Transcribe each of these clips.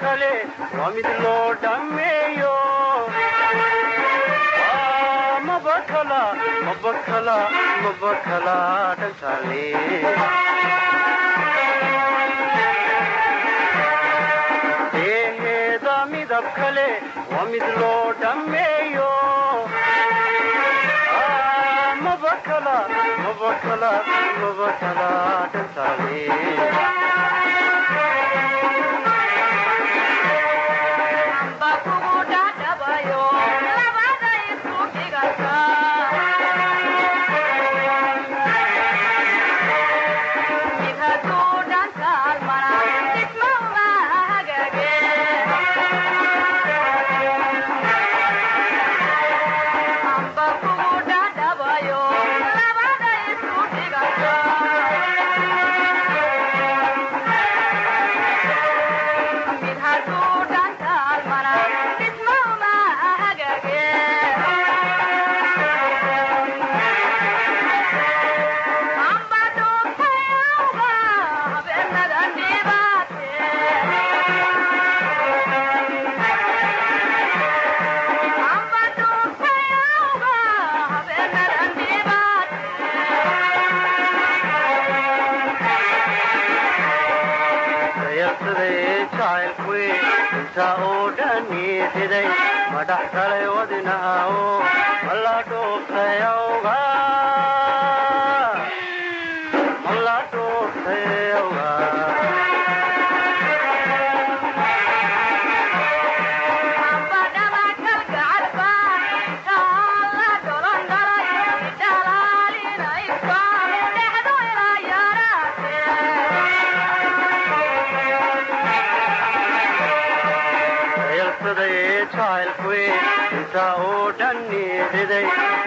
kale waa mid loo dhameeyo mabakala dhankale eheeda midab kale waa mid loo dhameeyo mabakala dhankale madax kale wadinaawo mala dhuuftayawga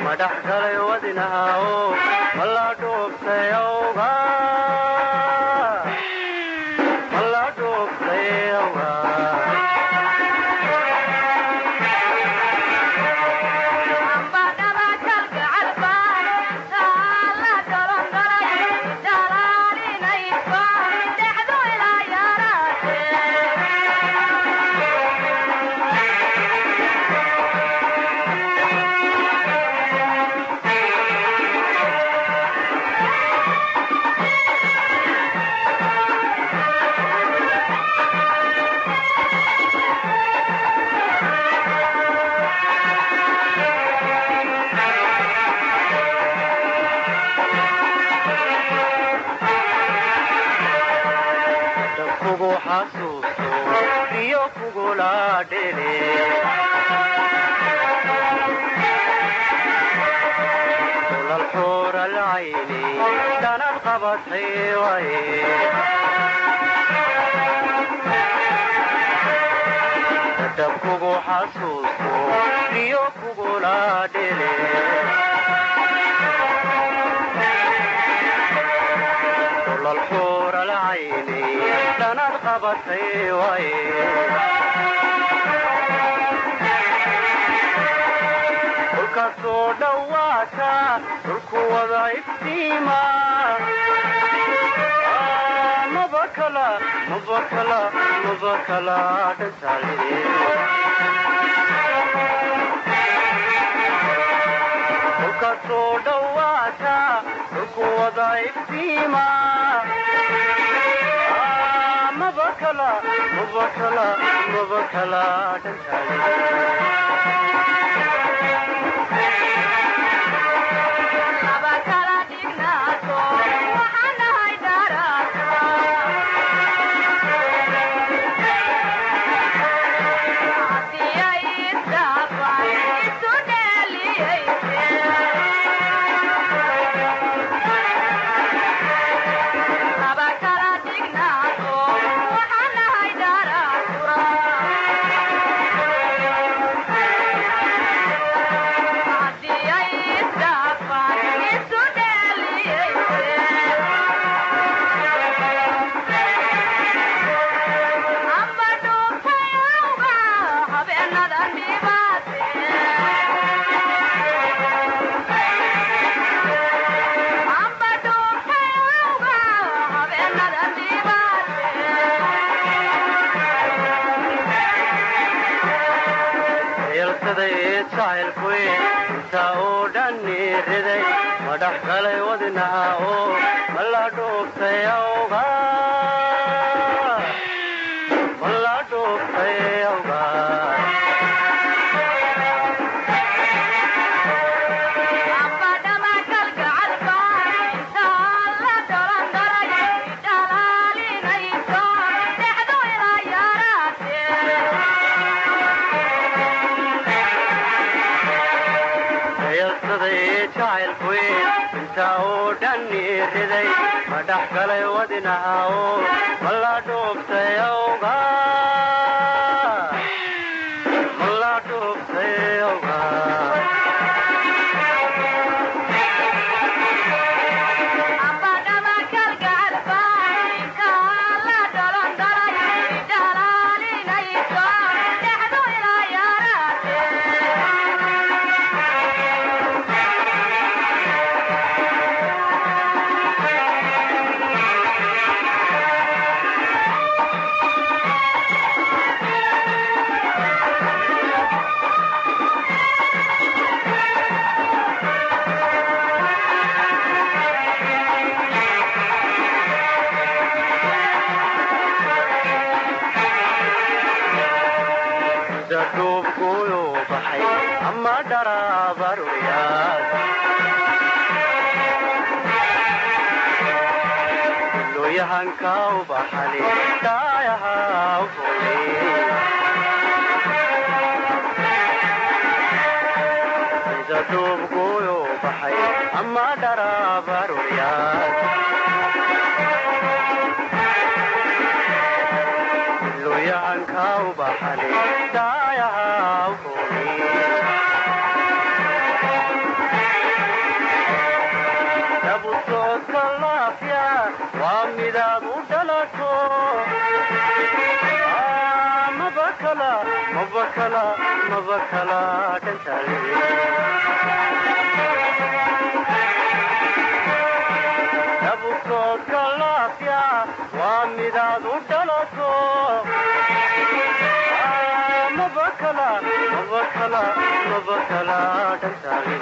madax kale wadinaawo mala dhuuftayawga dabkugu xasuusto iyo kugula dhele kulal xuur alcayni dhanad qabatay waaye dhulkaasoo dhawaata dhulku wada iftiima mabakala dhankale dhulkaasoo dhawaata dhulku wada iftiima mabakala dhankale dhani riday madhax galay wadnaha oo mala dhuuftay awga mala dhuuftay awga dhani riday madhax galay wadnaha oo mala dhuuftay awga mala dhuuftay awga yahanka ubaxali daayaha ufuli sida duubkuyu baxay ama dharabaruryaad lo yahanka ubaxali daayaha ufuli dabutoodka laafya waa midaad u dhalato mabakala dhantale dabutoodka laafya waa midaad u dhalato mabakala dhantale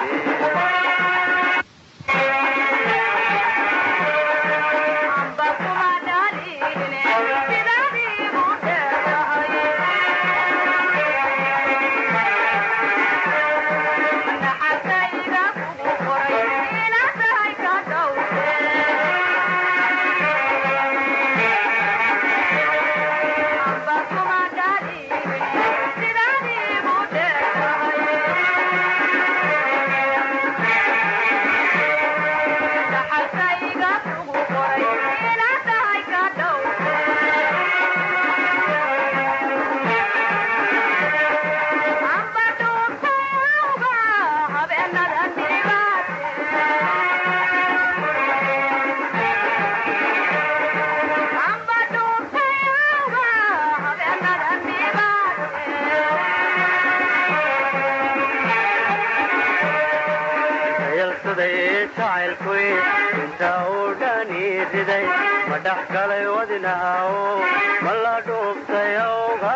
madhax galay wadnaha oo mala dhuuftay awga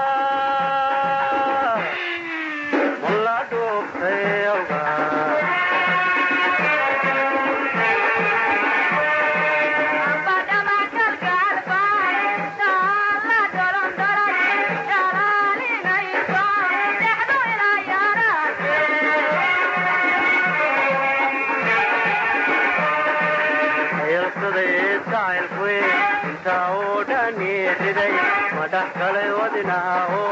mala dhuuftay awga dhani riday madhax galay wadnaha